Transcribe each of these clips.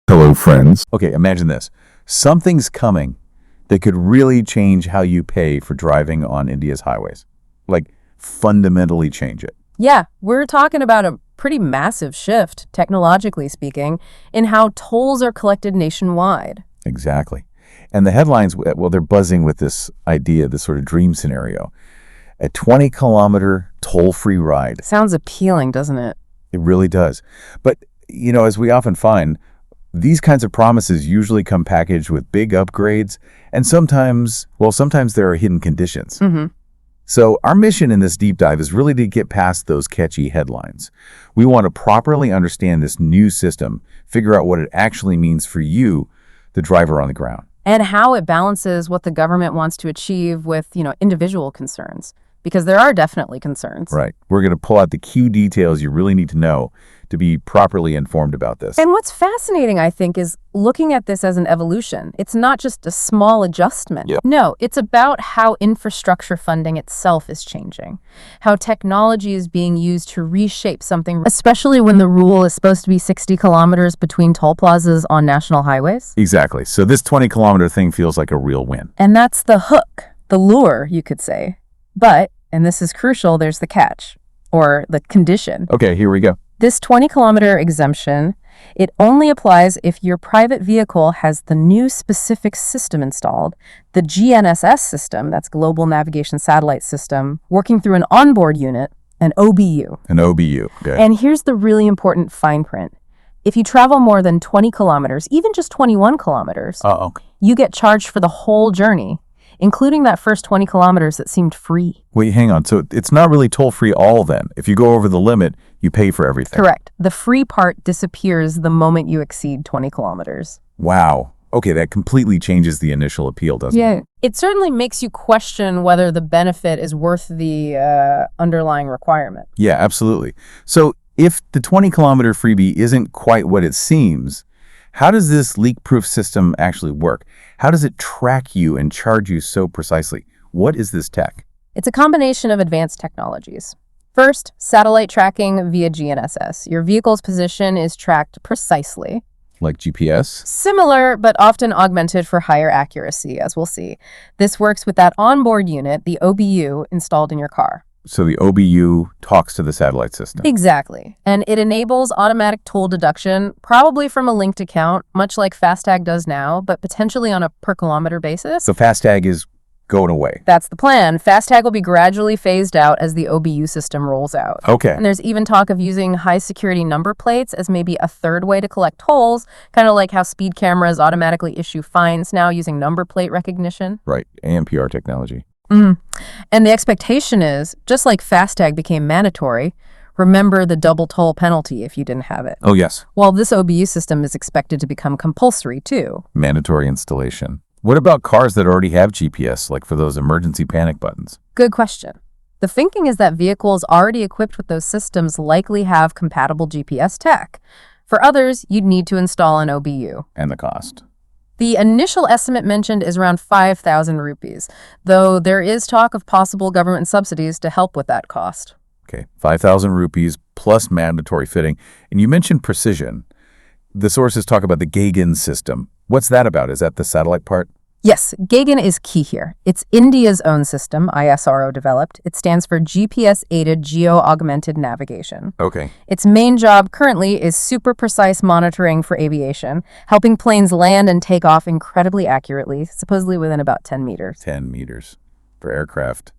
Hello, friends. Okay, imagine this. Something's coming that could really change how you pay for driving on India's highways. Like, fundamentally change it. Yeah, we're talking about a pretty massive shift, technologically speaking, in how tolls are collected nationwide. Exactly. And the headlines, well, they're buzzing with this idea, this sort of dream scenario. A 20-kilometer toll-free ride. Sounds appealing, doesn't it? It really does. But, as we often find, these kinds of promises usually come packaged with big upgrades, and sometimes there are hidden conditions. So our mission in this deep dive is really to get past those catchy headlines. We want to properly understand this new system, figure out what it actually means for you, the driver on the ground. And how it balances what the government wants to achieve with, individual concerns. Because there are definitely concerns. Right. We're going to pull out the key details you really need to know to be properly informed about this. And what's fascinating, I think, is looking at this as an evolution. It's not just a small adjustment. Yep. No, it's about how infrastructure funding itself is changing, how technology is being used to reshape something, especially when the rule is supposed to be 60 kilometers between toll plazas on national highways. Exactly. So this 20-kilometer thing feels like a real win. And that's the hook, the lure, you could say. But, and this is crucial, there's the catch, or the condition. Okay, here we go. This 20-kilometer exemption, it only applies if your private vehicle has the new specific system installed, the GNSS system, that's Global Navigation Satellite System, working through an onboard unit, an OBU. An OBU, okay. And here's the really important fine print. If you travel more than 20 kilometers, even just 21 kilometers, you get charged for the whole journey, including that first 20 kilometers that seemed free. Wait, hang on. So it's not really toll-free all then. If you go over the limit, you pay for everything. Correct. The free part disappears the moment you exceed 20 kilometers. Wow. Okay, that completely changes the initial appeal, doesn't it? Yeah. It certainly makes you question whether the benefit is worth the underlying requirement. Yeah, absolutely. So if the 20-kilometer freebie isn't quite what it seems, how does this leak-proof system actually work? How does it track you and charge you so precisely? What is this tech? It's a combination of advanced technologies. First, satellite tracking via GNSS. Your vehicle's position is tracked precisely. Like GPS? Similar, but often augmented for higher accuracy, as we'll see. This works with that onboard unit, the OBU, installed in your car. So the OBU talks to the satellite system. Exactly. And it enables automatic toll deduction, probably from a linked account, much like FASTag does now, but potentially on a per kilometer basis. So FASTag is going away. That's the plan. FASTag will be gradually phased out as the OBU system rolls out. Okay. And there's even talk of using high security number plates as maybe a third way to collect tolls, kind of like how speed cameras automatically issue fines now using number plate recognition. Right. ANPR technology. And the expectation is, just like FASTag became mandatory, remember the double toll penalty if you didn't have it. Oh, yes. Well, this OBU system is expected to become compulsory, too. Mandatory installation. What about cars that already have GPS, like for those emergency panic buttons? Good question. The thinking is that vehicles already equipped with those systems likely have compatible GPS tech. For others, you'd need to install an OBU. And the cost. The initial estimate mentioned is around 5,000 rupees, though there is talk of possible government subsidies to help with that cost. Okay, 5,000 rupees plus mandatory fitting. And you mentioned precision. The sources talk about the Gagan system. What's that about? Is that the satellite part? Yes, Gagan is key here. It's India's own system, ISRO developed. It stands for GPS-aided geo-augmented navigation. Okay. Its main job currently is super precise monitoring for aviation, helping planes land and take off incredibly accurately, supposedly within about 10 meters. 10 meters for aircraft.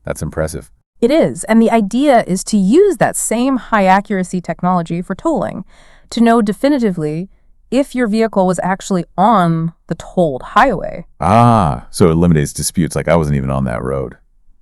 That's impressive. It is, and the idea is to use that same high-accuracy technology for tolling, to know definitively if your vehicle was actually on the tolled highway. Ah, so it eliminates disputes like I wasn't even on that road.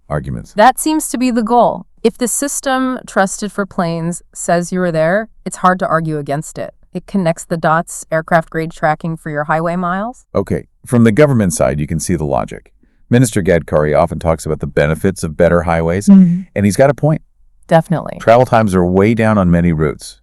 Arguments. That seems to be the goal. If the system trusted for planes says you were there, it's hard to argue against it. It connects the dots, aircraft-grade tracking for your highway miles. Okay, from the government side, you can see the logic. Minister Gadkari often talks about the benefits of better highways, and he's got a point. Definitely. Travel times are way down on many routes.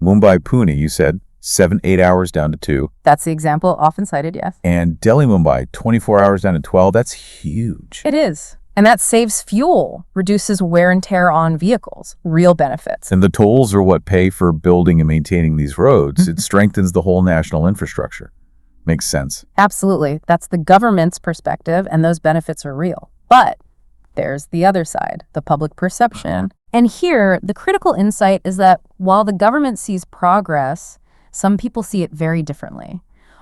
Mumbai-Pune, you said, 7-8 hours down to 2. That's the example often cited, yes. And Delhi-Mumbai, 24 hours down to 12. That's huge. It is. And that saves fuel, reduces wear and tear on vehicles, real benefits. And the tolls are what pay for building and maintaining these roads. It strengthens the whole national infrastructure. Makes sense. Absolutely. That's the government's perspective, and those benefits are real. But there's the other side, the public perception. And here, the critical insight is that while the government sees progress, some people see it very differently.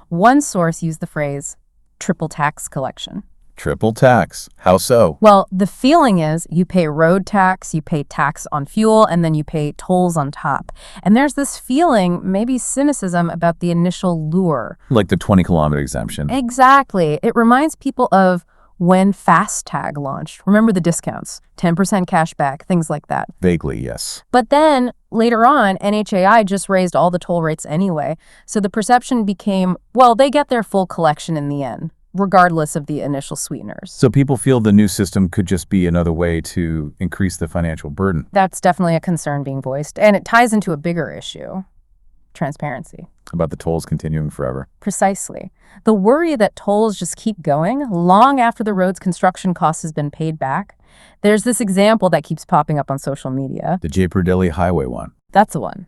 One source used the phrase triple tax collection. Triple tax. How so? Well, the feeling is you pay road tax, you pay tax on fuel, and then you pay tolls on top. And there's this feeling, maybe cynicism, about the initial lure. Like the 20-kilometer exemption. Exactly. It reminds people of when FASTag launched. Remember the discounts, 10% cash back, things like that. Vaguely, yes. But then later on, NHAI just raised all the toll rates anyway. So the perception became, well, they get their full collection in the end, regardless of the initial sweeteners. So people feel the new system could just be another way to increase the financial burden. That's definitely a concern being voiced. And it ties into a bigger issue, transparency. About the tolls continuing forever. Precisely. The worry that tolls just keep going long after the road's construction cost has been paid back. There's this example that keeps popping up on social media. The Jaipur-Delhi highway one. That's the one.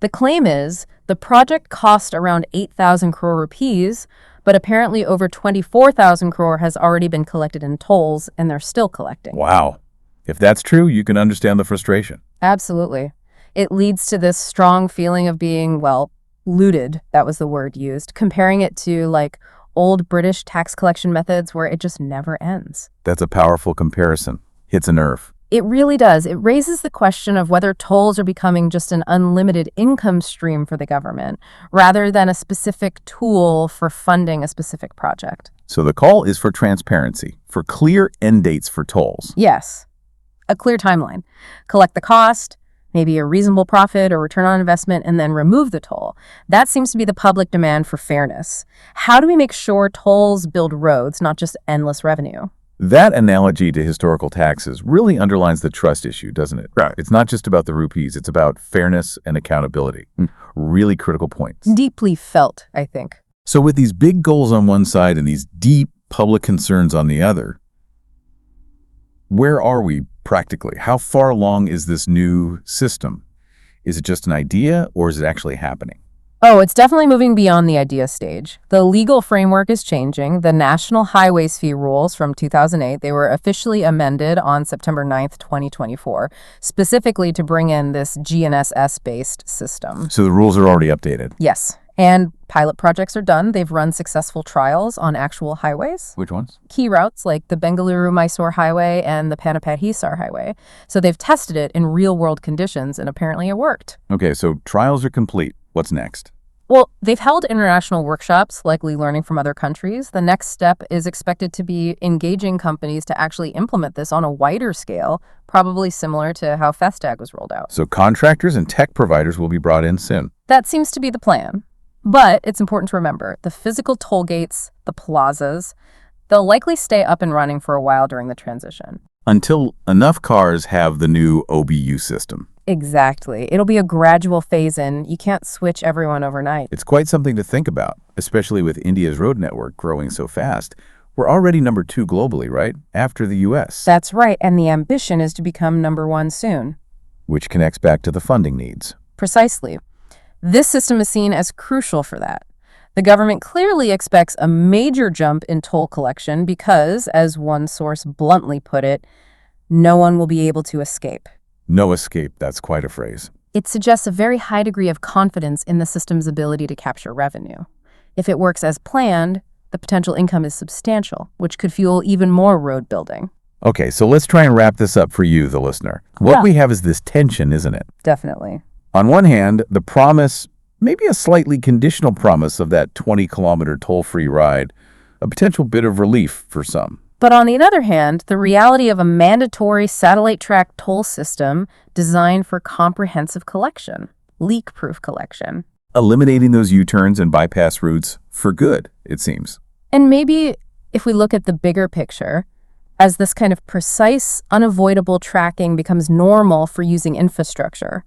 The claim is the project cost around 8,000 crore rupees, but apparently over 24,000 crore has already been collected in tolls, and they're still collecting. Wow. If that's true, you can understand the frustration. Absolutely. It leads to this strong feeling of being, well, looted, that was the word used, comparing it to like old British tax collection methods where it just never ends. That's a powerful comparison. Hits a nerve. It really does. It raises the question of whether tolls are becoming just an unlimited income stream for the government, rather than a specific tool for funding a specific project. So the call is for transparency, for clear end dates for tolls. Yes. A clear timeline. Collect the cost, maybe a reasonable profit or return on investment, and then remove the toll. That seems to be the public demand for fairness. How do we make sure tolls build roads, not just endless revenue? That analogy to historical taxes really underlines the trust issue, doesn't it? Right. It's not just about the rupees, it's about fairness and accountability. Really critical points. Deeply felt, I think. So with these big goals on one side and these deep public concerns on the other, where are we practically? How far along is this new system? Is it just an idea or is it actually happening? Oh, it's definitely moving beyond the idea stage. The legal framework is changing. The National Highways Fee Rules from 2008, they were officially amended on September 9th, 2024, specifically to bring in this GNSS-based system. So the rules are already updated. Yes. And pilot projects are done. They've run successful trials on actual highways. Which ones? Key routes like the Bengaluru-Mysore Highway and the Panapat-Hisar Highway. So they've tested it in real-world conditions, and apparently it worked. Okay, so trials are complete. What's next? Well, they've held international workshops, likely learning from other countries. The next step is expected to be engaging companies to actually implement this on a wider scale, probably similar to how FASTag was rolled out. So contractors and tech providers will be brought in soon. That seems to be the plan. But it's important to remember, the physical toll gates, the plazas, they'll likely stay up and running for a while during the transition. Until enough cars have the new OBU system. Exactly. It'll be a gradual phase-in. You can't switch everyone overnight. It's quite something to think about, especially with India's road network growing so fast. We're already number 2 globally, right? After the US. That's right, and the ambition is to become number 1 soon. Which connects back to the funding needs. Precisely. This system is seen as crucial for that. The government clearly expects a major jump in toll collection because, as one source bluntly put it, no one will be able to escape. No escape, that's quite a phrase. It suggests a very high degree of confidence in the system's ability to capture revenue. If it works as planned, the potential income is substantial, which could fuel even more road building. Okay, so let's try and wrap this up for you, the listener. What we have is this tension, isn't it? Definitely. On one hand, the promise, maybe a slightly conditional promise of that 20-kilometer toll-free ride, a potential bit of relief for some. But on the other hand, the reality of a mandatory satellite-tracked toll system designed for comprehensive collection, leak-proof collection. Eliminating those U-turns and bypass routes for good, it seems. And maybe if we look at the bigger picture, as this kind of precise, unavoidable tracking becomes normal for using infrastructure,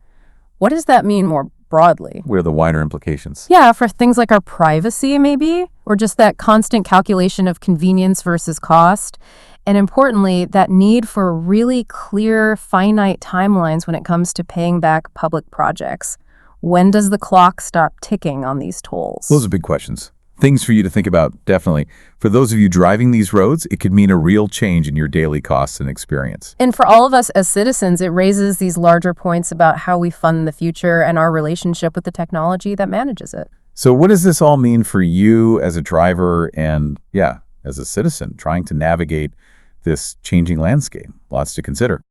what does that mean more broadly? What are the wider implications? Yeah, for things like our privacy, maybe, or just that constant calculation of convenience versus cost. And importantly, that need for really clear, finite timelines when it comes to paying back public projects. When does the clock stop ticking on these tolls? Those are big questions. Things for you to think about, definitely. For those of you driving these roads, it could mean a real change in your daily costs and experience. And for all of us as citizens, it raises these larger points about how we fund the future and our relationship with the technology that manages it. So what does this all mean for you as a driver and, as a citizen trying to navigate this changing landscape? Lots to consider.